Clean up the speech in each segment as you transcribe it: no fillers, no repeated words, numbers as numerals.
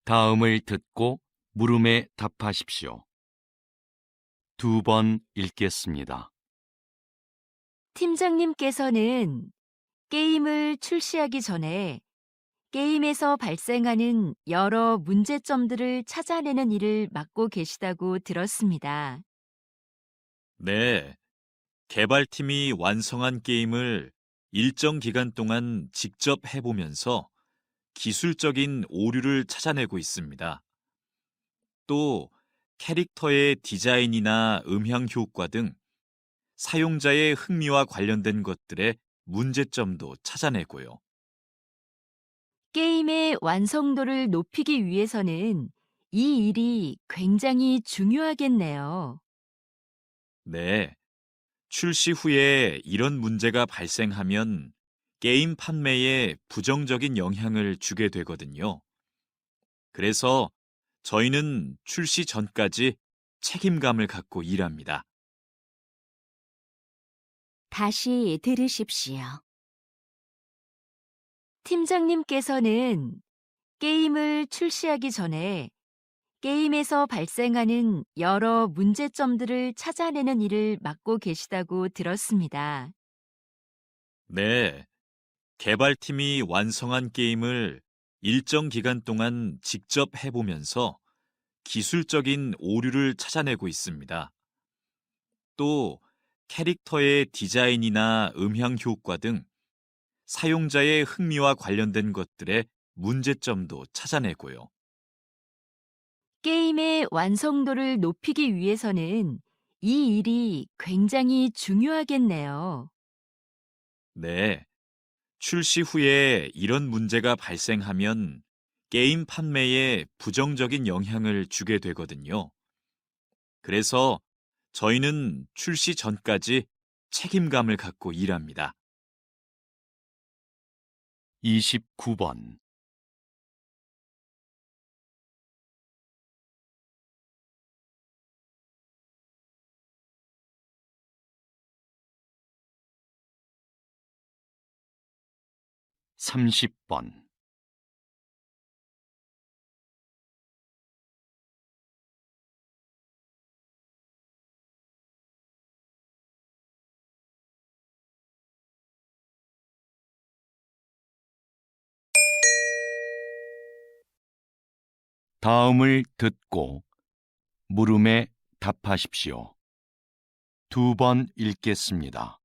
다음을 듣고 물음에 답하십시오. 2번 읽겠습니다. 팀장님께서는 게임을 출시하기 전에 게임에서 발생하는 여러 문제점들을 찾아내는 일을 맡고 계시다고 들었습니다. 네, 개발팀이 완성한 게임을 일정 기간 동안 직접 해보면서 기술적인 오류를 찾아내고 있습니다. 또 캐릭터의 디자인이나 음향 효과 등 사용자의 흥미와 관련된 것들의 문제점도 찾아내고요. 게임의 완성도를 높이기 위해서는 이 일이 굉장히 중요하겠네요. 네, 출시 후에 이런 문제가 발생하면 게임 판매에 부정적인 영향을 주게 되거든요. 그래서 저희는 출시 전까지 책임감을 갖고 일합니다. 다시 들으십시오. 팀장님께서는 게임을 출시하기 전에 게임에서 발생하는 여러 문제점들을 찾아내는 일을 맡고 계시다고 들었습니다. 네, 개발팀이 완성한 게임을 일정 기간 동안 직접 해보면서 기술적인 오류를 찾아내고 있습니다. 또 캐릭터의 디자인이나 음향 효과 등 사용자의 흥미와 관련된 것들의 문제점도 찾아내고요. 게임의 완성도를 높이기 위해서는 이 일이 굉장히 중요하겠네요. 네, 출시 후에 이런 문제가 발생하면 게임 판매에 부정적인 영향을 주게 되거든요. 그래서 저희는 출시 전까지 책임감을 갖고 일합니다. 29번. 삼십 번. 다음을 듣고 물음에 답하십시오. 2번 읽겠습니다.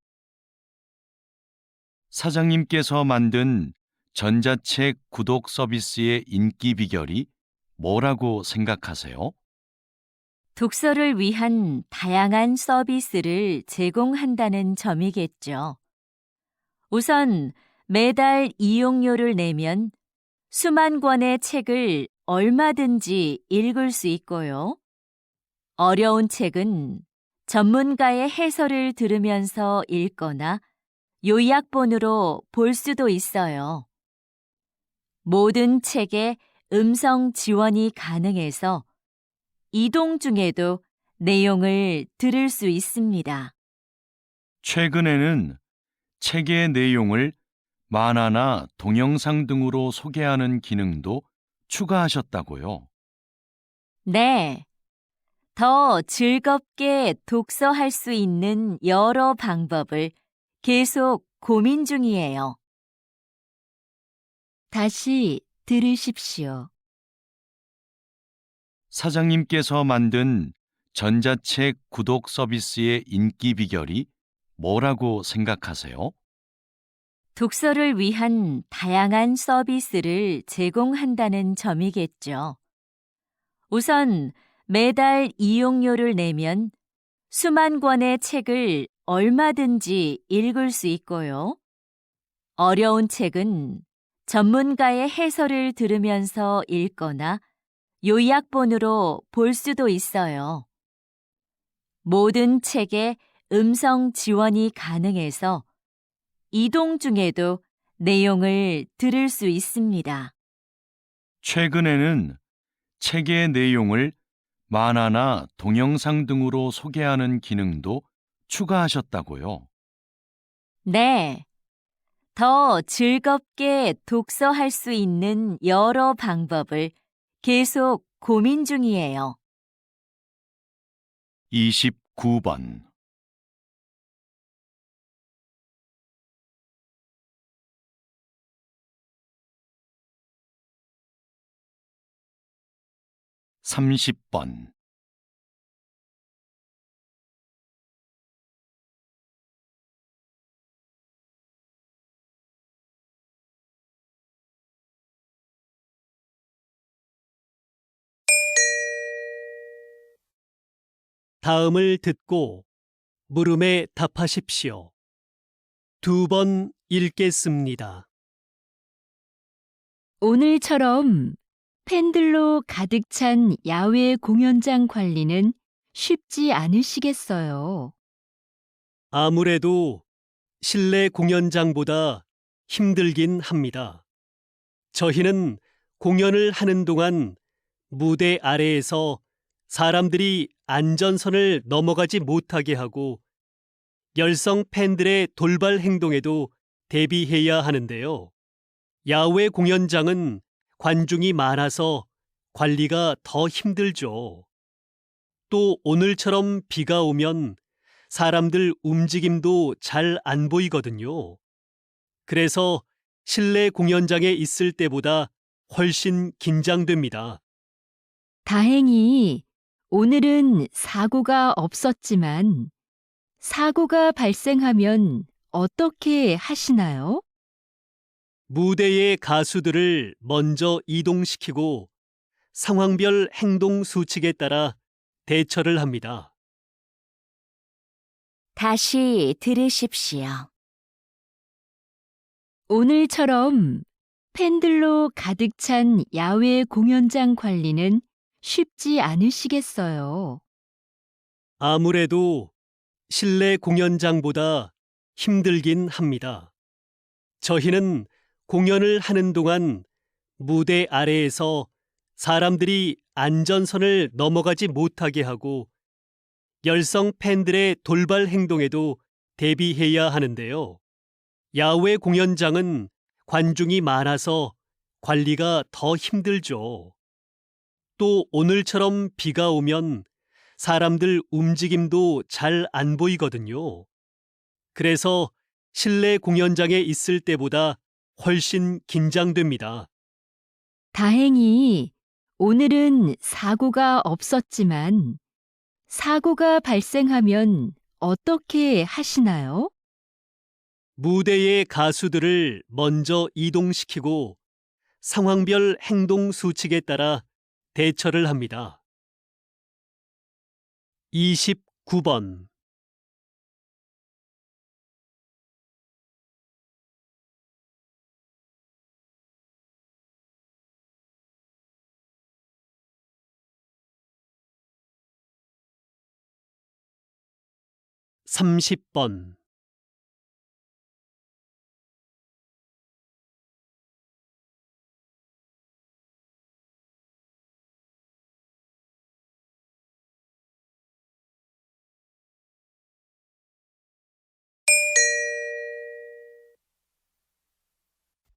사장님께서 만든 전자책 구독 서비스의 인기 비결이 뭐라고 생각하세요? 독서를 위한 다양한 서비스를 제공한다는 점이겠죠. 우선 매달 이용료를 내면 수만 권의 책을 얼마든지 읽을 수 있고요. 어려운 책은 전문가의 해설을 들으면서 읽거나 요약본으로 볼 수도 있어요. 모든 책에 음성 지원이 가능해서 이동 중에도 내용을 들을 수 있습니다. 최근에는 책의 내용을 만화나 동영상 등으로 소개하는 기능도 추가하셨다고요. 네. 더 즐겁게 독서할 수 있는 여러 방법을 계속 고민 중이에요. 다시 들으십시오. 사장님께서 만든 전자책 구독 서비스의 인기 비결이 뭐라고 생각하세요? 독서를 위한 다양한 서비스를 제공한다는 점이겠죠. 우선 매달 이용료를 내면 수만 권의 책을 얼마든지 읽을 수 있고요. 어려운 책은 전문가의 해설을 들으면서 읽거나 요약본으로 볼 수도 있어요. 모든 책에 음성 지원이 가능해서 이동 중에도 내용을 들을 수 있습니다. 최근에는 책의 내용을 만화나 동영상 등으로 소개하는 기능도 추가하셨다고요. 네. 더 즐겁게 독서할 수 있는 여러 방법을 계속 고민 중이에요. 29번. 30번. '다음을 듣고 물음에 답하십시오. 2번 읽겠습니다. 오늘처럼 팬들로 가득 찬 야외 공연장 관리는 쉽지 않으시겠어요. 아무래도 실내 공연장보다 힘들긴 합니다. 저희는 공연을 하는 동안 무대 아래에서 사람들이 안전선을 넘어가지 못하게 하고 열성 팬들의 돌발 행동에도 대비해야 하는데요. 야외 공연장은 관중이 많아서 관리가 더 힘들죠. 또 오늘처럼 비가 오면 사람들 움직임도 잘 안 보이거든요. 그래서 실내 공연장에 있을 때보다 훨씬 긴장됩니다. 다행히 오늘은 사고가 없었지만 사고가 발생하면 어떻게 하시나요? 무대의 가수들을 먼저 이동시키고 상황별 행동 수칙에 따라 대처를 합니다. 다시 들으십시오. 오늘처럼 팬들로 가득 찬 야외 공연장 관리는 쉽지 않으시겠어요. 아무래도 실내 공연장보다 힘들긴 합니다. 저희는 공연을 하는 동안 무대 아래에서 사람들이 안전선을 넘어가지 못하게 하고 열성 팬들의 돌발 행동에도 대비해야 하는데요. 야외 공연장은 관중이 많아서 관리가 더 힘들죠. 또 오늘처럼 비가 오면 사람들 움직임도 잘 안 보이거든요. 그래서 실내 공연장에 있을 때보다 훨씬 긴장됩니다. 다행히 오늘은 사고가 없었지만 사고가 발생하면 어떻게 하시나요? 무대의 가수들을 먼저 이동시키고 상황별 행동 수칙에 따라 대처를 합니다. 29번. 30번.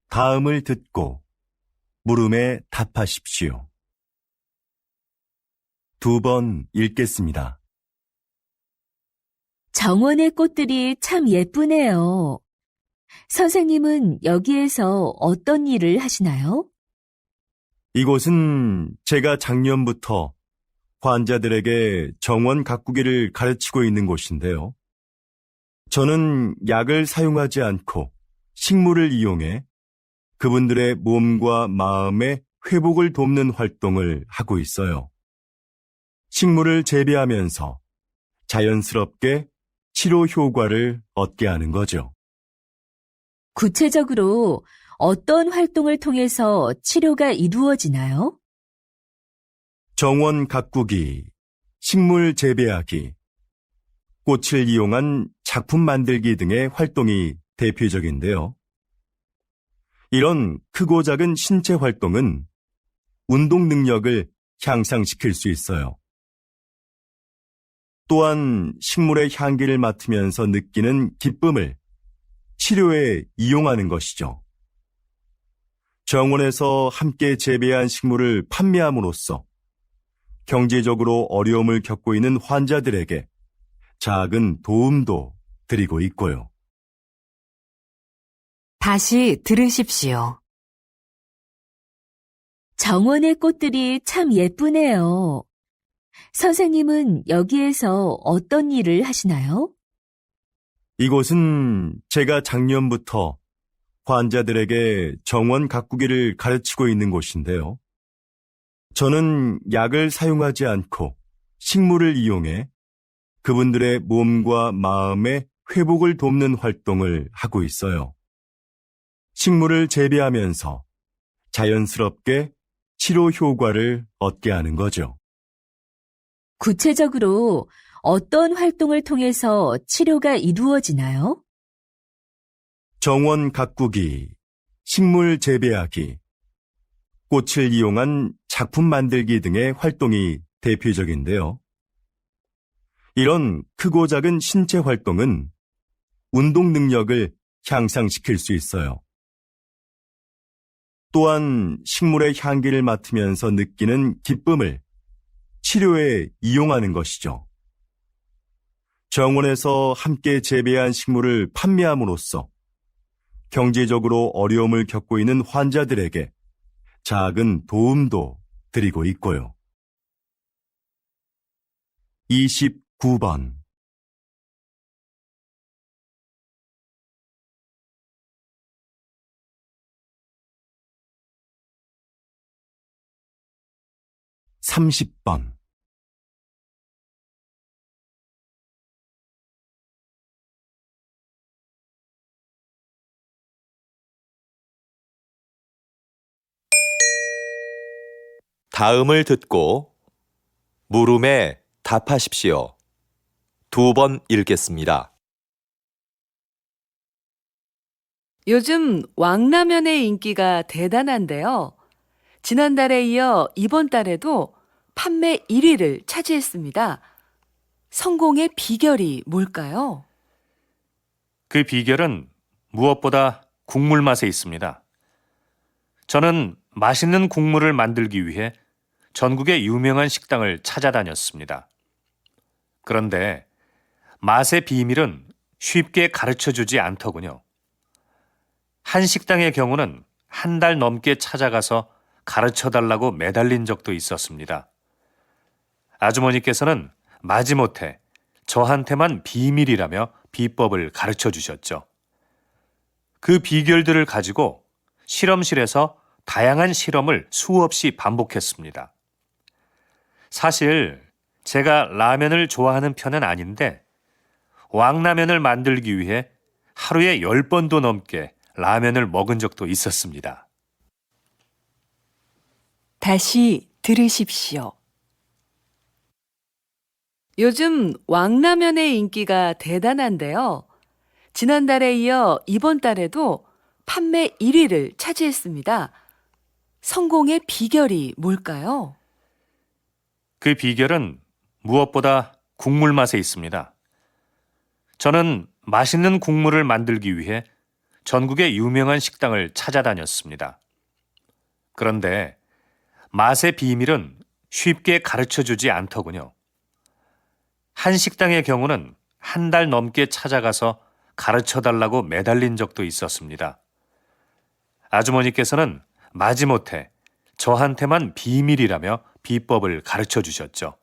'다음을 듣고 물음에 답하십시오. 2번 읽겠습니다. 정원의 꽃들이 참 예쁘네요. 선생님은 여기에서 어떤 일을 하시나요? 이곳은 제가 작년부터 환자들에게 정원 가꾸기를 가르치고 있는 곳인데요. 저는 약을 사용하지 않고 식물을 이용해 그분들의 몸과 마음의 회복을 돕는 활동을 하고 있어요. 식물을 재배하면서 자연스럽게 치료 효과를 얻게 하는 거죠. 구체적으로 어떤 활동을 통해서 치료가 이루어지나요? 정원 가꾸기, 식물 재배하기, 꽃을 이용한 작품 만들기 등의 활동이 대표적인데요. 이런 크고 작은 신체 활동은 운동 능력을 향상시킬 수 있어요. 또한 식물의 향기를 맡으면서 느끼는 기쁨을 치료에 이용하는 것이죠. 정원에서 함께 재배한 식물을 판매함으로써 경제적으로 어려움을 겪고 있는 환자들에게 작은 도움도 드리고 있고요. 다시 들으십시오. 정원의 꽃들이 참 예쁘네요. 선생님은 여기에서 어떤 일을 하시나요? 이곳은 제가 작년부터 환자들에게 정원 가꾸기를 가르치고 있는 곳인데요. 저는 약을 사용하지 않고 식물을 이용해 그분들의 몸과 마음의 회복을 돕는 활동을 하고 있어요. 식물을 재배하면서 자연스럽게 치료 효과를 얻게 하는 거죠. 구체적으로 어떤 활동을 통해서 치료가 이루어지나요? 정원 가꾸기, 식물 재배하기, 꽃을 이용한 작품 만들기 등의 활동이 대표적인데요. 이런 크고 작은 신체 활동은 운동 능력을 향상시킬 수 있어요. 또한 식물의 향기를 맡으면서 느끼는 기쁨을 치료에 이용하는 것이죠. 정원에서 함께 재배한 식물을 판매함으로써 경제적으로 어려움을 겪고 있는 환자들에게 작은 도움도 드리고 있고요. 29번 30번 다음을 듣고 물음에 답하십시오. 2번 읽겠습니다. 요즘 왕라면의 인기가 대단한데요. 지난달에 이어 이번 달에도 판매 1위를 차지했습니다. 성공의 비결이 뭘까요? 그 비결은 무엇보다 국물 맛에 있습니다. 저는 맛있는 국물을 만들기 위해 전국의 유명한 식당을 찾아다녔습니다. 그런데 맛의 비밀은 쉽게 가르쳐주지 않더군요. 한 식당의 경우는 한 달 넘게 찾아가서 가르쳐달라고 매달린 적도 있었습니다. 아주머니께서는 마지못해 저한테만 비밀이라며 비법을 가르쳐 주셨죠. 그 비결들을 가지고 실험실에서 다양한 실험을 수없이 반복했습니다. 사실 제가 라면을 좋아하는 편은 아닌데 왕라면을 만들기 위해 하루에 10번도 넘게 라면을 먹은 적도 있었습니다. 다시 들으십시오. 요즘 왕라면의 인기가 대단한데요. 지난달에 이어 이번 달에도 판매 1위를 차지했습니다. 성공의 비결이 뭘까요? 그 비결은 무엇보다 국물 맛에 있습니다. 저는 맛있는 국물을 만들기 위해 전국의 유명한 식당을 찾아다녔습니다. 그런데 맛의 비밀은 쉽게 가르쳐주지 않더군요. 한 식당의 경우는 한 달 넘게 찾아가서 가르쳐달라고 매달린 적도 있었습니다. 아주머니께서는 마지못해 저한테만 비밀이라며 비법을 가르쳐 주셨죠.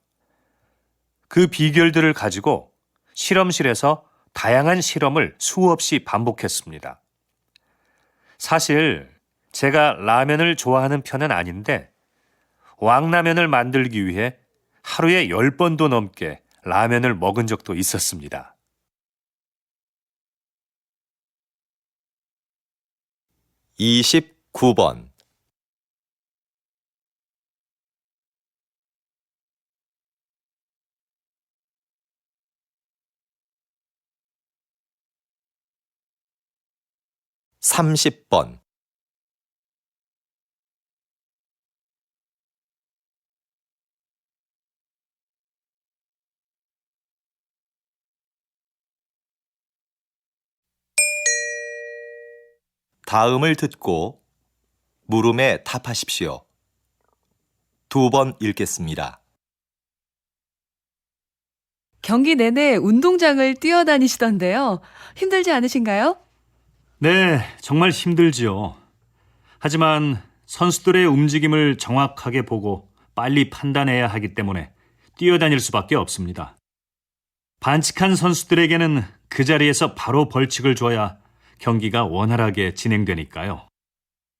그 비결들을 가지고 실험실에서 다양한 실험을 수없이 반복했습니다. 사실 제가 라면을 좋아하는 편은 아닌데 왕라면을 만들기 위해 하루에 10번도 넘게 라면을 먹은 적도 있었습니다. 29번 30번 다음을 듣고 물음에 답하십시오. 2번 읽겠습니다. 경기 내내 운동장을 뛰어다니시던데요. 힘들지 않으신가요? 네, 정말 힘들지요. 하지만 선수들의 움직임을 정확하게 보고 빨리 판단해야 하기 때문에 뛰어다닐 수밖에 없습니다. 반칙한 선수들에게는 그 자리에서 바로 벌칙을 줘야 경기가 원활하게 진행되니까요.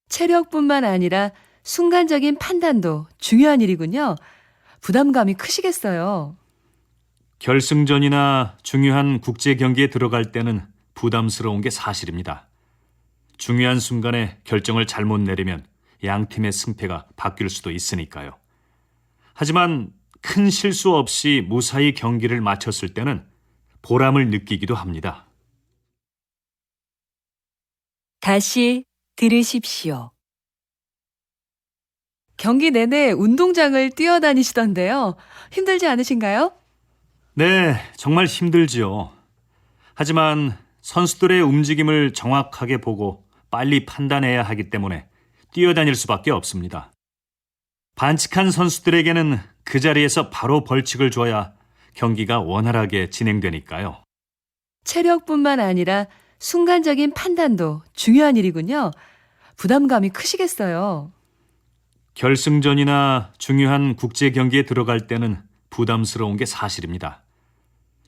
체력뿐만 아니라 순간적인 판단도 중요한 일이군요. 부담감이 크시겠어요. 결승전이나 중요한 국제 경기에 들어갈 때는 부담스러운 게 사실입니다. 중요한 순간에 결정을 잘못 내리면 양 팀의 승패가 바뀔 수도 있으니까요. 하지만 큰 실수 없이 무사히 경기를 마쳤을 때는 보람을 느끼기도 합니다. 다시 들으십시오. 경기 내내 운동장을 뛰어다니시던데요. 힘들지 않으신가요? 네, 정말 힘들지요. 하지만 선수들의 움직임을 정확하게 보고 빨리 판단해야 하기 때문에 뛰어다닐 수밖에 없습니다. 반칙한 선수들에게는 그 자리에서 바로 벌칙을 줘야 경기가 원활하게 진행되니까요. 체력뿐만 아니라 순간적인 판단도 중요한 일이군요. 부담감이 크시겠어요. 결승전이나 중요한 국제 경기에 들어갈 때는 부담스러운 게 사실입니다.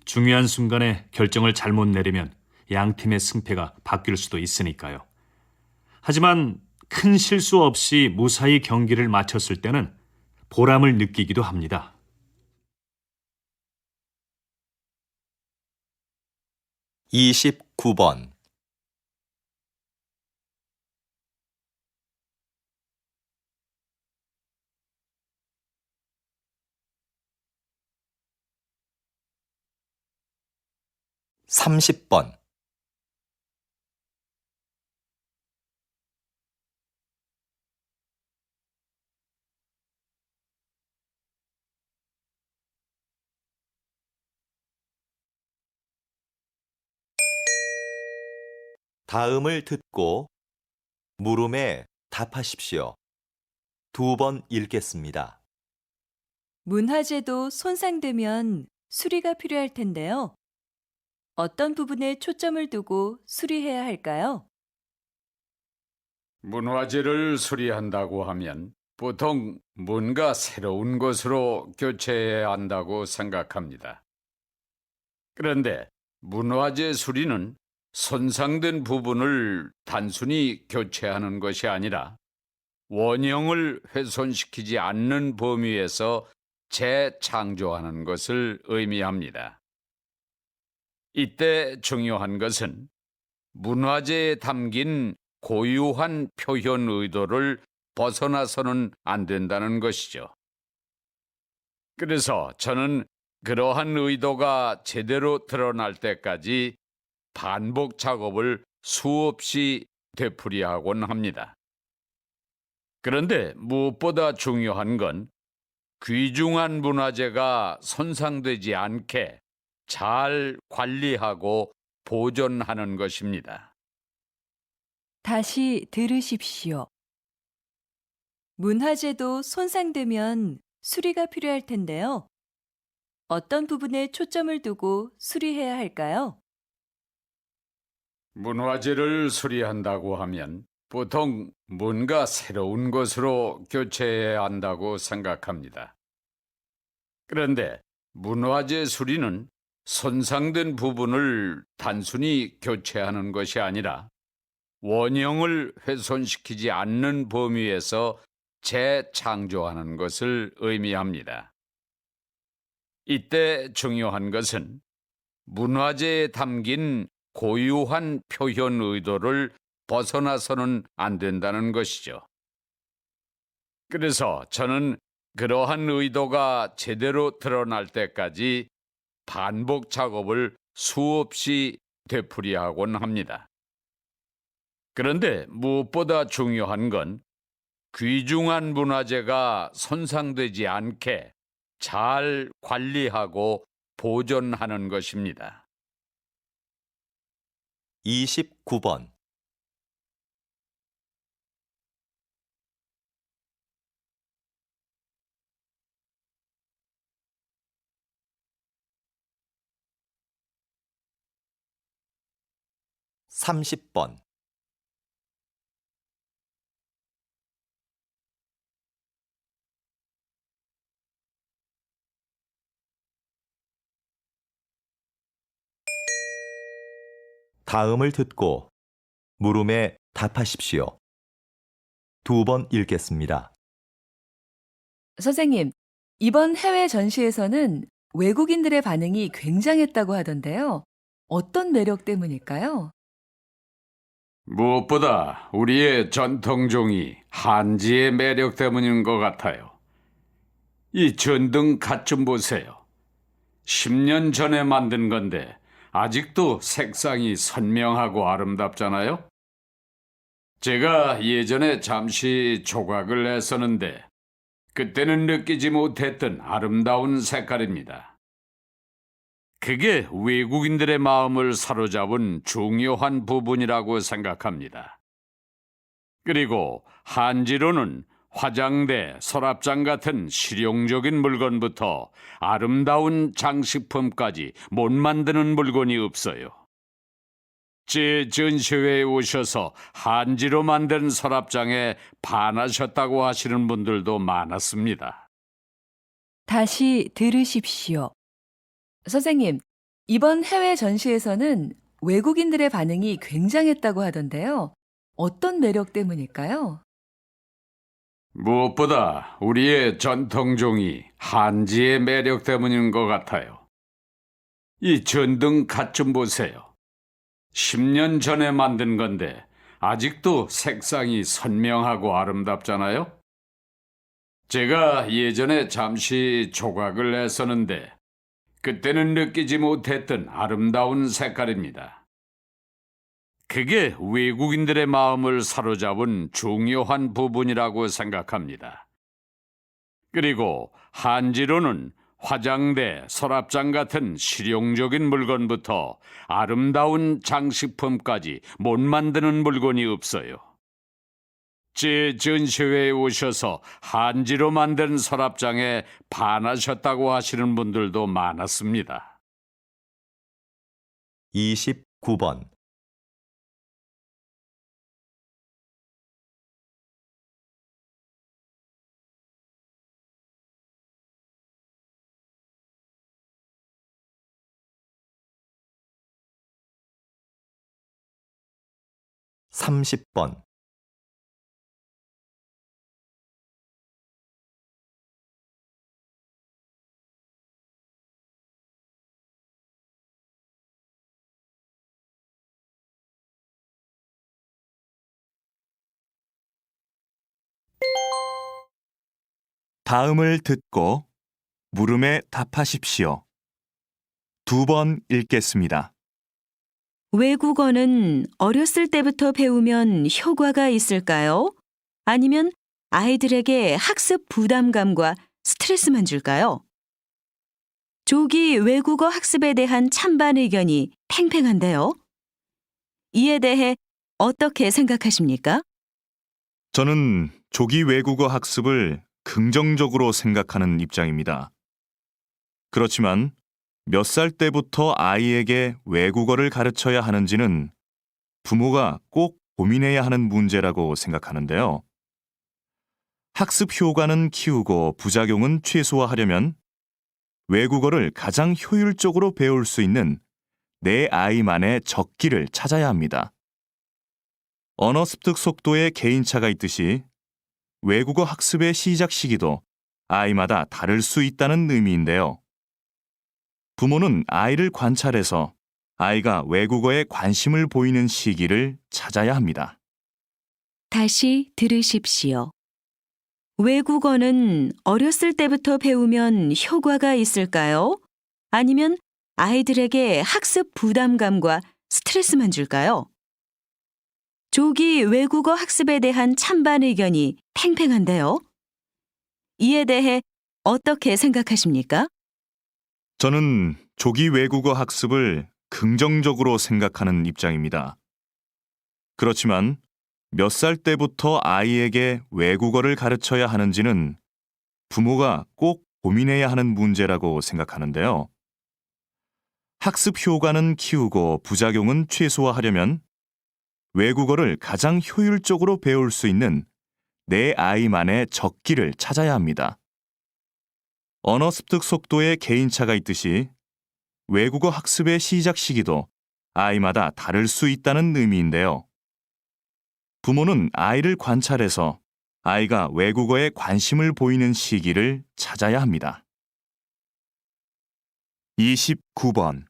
중요한 순간에 결정을 잘못 내리면 양 팀의 승패가 바뀔 수도 있으니까요. 하지만 큰 실수 없이 무사히 경기를 마쳤을 때는 보람을 느끼기도 합니다. 29번. (30번) 다음을 듣고 물음에 답하십시오. 2번 읽겠습니다. 문화재도 손상되면 수리가 필요할 텐데요. 어떤 부분에 초점을 두고 수리해야 할까요? 문화재를 수리한다고 하면 보통 뭔가 새로운 것으로 교체해야 한다고 생각합니다. 그런데 문화재 수리는 손상된 부분을 단순히 교체하는 것이 아니라 원형을 훼손시키지 않는 범위에서 재창조하는 것을 의미합니다. 이때 중요한 것은 문화재에 담긴 고유한 표현 의도를 벗어나서는 안 된다는 것이죠. 그래서 저는 그러한 의도가 제대로 드러날 때까지 반복 작업을 수없이 되풀이하곤 합니다. 그런데 무엇보다 중요한 건 귀중한 문화재가 손상되지 않게 잘 관리하고 보존하는 것입니다. 다시 들으십시오. 문화재도 손상되면 수리가 필요할 텐데요. 어떤 부분에 초점을 두고 수리해야 할까요? 문화재를 수리한다고 하면 보통 뭔가 새로운 것으로 교체해야 한다고 생각합니다. 그런데 문화재 수리는 손상된 부분을 단순히 교체하는 것이 아니라 원형을 훼손시키지 않는 범위에서 재창조하는 것을 의미합니다. 이때 중요한 것은 문화재에 담긴 고유한 표현 의도를 벗어나서는 안 된다는 것이죠. 그래서 저는 그러한 의도가 제대로 드러날 때까지 반복 작업을 수없이 되풀이하곤 합니다. 그런데 무엇보다 중요한 건 귀중한 문화재가 손상되지 않게 잘 관리하고 보존하는 것입니다. 29번 30번. 다음을 듣고 물음에 답하십시오. 2번 읽겠습니다. 선생님, 이번 해외 전시에서는 외국인들의 반응이 굉장했다고 하던데요. 어떤 매력 때문일까요? 무엇보다 우리의 전통종이 한지의 매력 때문인 것 같아요. 이 전등 갓 좀 보세요. 10년 전에 만든 건데 아직도 색상이 선명하고 아름답잖아요. 제가 예전에 잠시 조각을 했었는데 그때는 느끼지 못했던 아름다운 색깔입니다. 그게 외국인들의 마음을 사로잡은 중요한 부분이라고 생각합니다. 그리고 한지로는 화장대, 서랍장 같은 실용적인 물건부터 아름다운 장식품까지 못 만드는 물건이 없어요. 제 전시회에 오셔서 한지로 만든 서랍장에 반하셨다고 하시는 분들도 많았습니다. 다시 들으십시오. 선생님, 이번 해외 전시에서는 외국인들의 반응이 굉장했다고 하던데요. 어떤 매력 때문일까요? 무엇보다 우리의 전통종이 한지의 매력 때문인 것 같아요. 이 전등 갓 좀 보세요. 10년 전에 만든 건데 아직도 색상이 선명하고 아름답잖아요. 제가 예전에 잠시 조각을 했었는데 그때는 느끼지 못했던 아름다운 색깔입니다. 그게 외국인들의 마음을 사로잡은 중요한 부분이라고 생각합니다. 그리고 한지로는 화장대, 서랍장 같은 실용적인 물건부터 아름다운 장식품까지 못 만드는 물건이 없어요. 제 전시회에 오셔서 한지로 만든 서랍장에 반하셨다고 하시는 분들도 많았습니다. 29번. (30번) 다음을 듣고 물음에 답하십시오. 2번 읽겠습니다. 외국어는 어렸을 때부터 배우면 효과가 있을까요? 아니면 아이들에게 학습 부담감과 스트레스만 줄까요? 조기 외국어 학습에 대한 찬반 의견이 팽팽한데요. 이에 대해 어떻게 생각하십니까? 저는 조기 외국어 학습을 긍정적으로 생각하는 입장입니다. 그렇지만 몇 살 때부터 아이에게 외국어를 가르쳐야 하는지는 부모가 꼭 고민해야 하는 문제라고 생각하는데요. 학습 효과는 키우고 부작용은 최소화하려면 외국어를 가장 효율적으로 배울 수 있는 내 아이만의 적기를 찾아야 합니다. 언어 습득 속도에 개인차가 있듯이 외국어 학습의 시작 시기도 아이마다 다를 수 있다는 의미인데요. 부모는 아이를 관찰해서 아이가 외국어에 관심을 보이는 시기를 찾아야 합니다. 다시 들으십시오. 외국어는 어렸을 때부터 배우면 효과가 있을까요? 아니면 아이들에게 학습 부담감과 스트레스만 줄까요? 조기 외국어 학습에 대한 찬반 의견이 팽팽한데요. 이에 대해 어떻게 생각하십니까? 저는 조기 외국어 학습을 긍정적으로 생각하는 입장입니다. 그렇지만 몇 살 때부터 아이에게 외국어를 가르쳐야 하는지는 부모가 꼭 고민해야 하는 문제라고 생각하는데요. 학습 효과는 키우고 부작용은 최소화하려면 외국어를 가장 효율적으로 배울 수 있는 내 아이만의 적기를 찾아야 합니다. 언어 습득 속도에 개인차가 있듯이 외국어 학습의 시작 시기도 아이마다 다를 수 있다는 의미인데요. 부모는 아이를 관찰해서 아이가 외국어에 관심을 보이는 시기를 찾아야 합니다. 29번.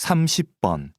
(30번)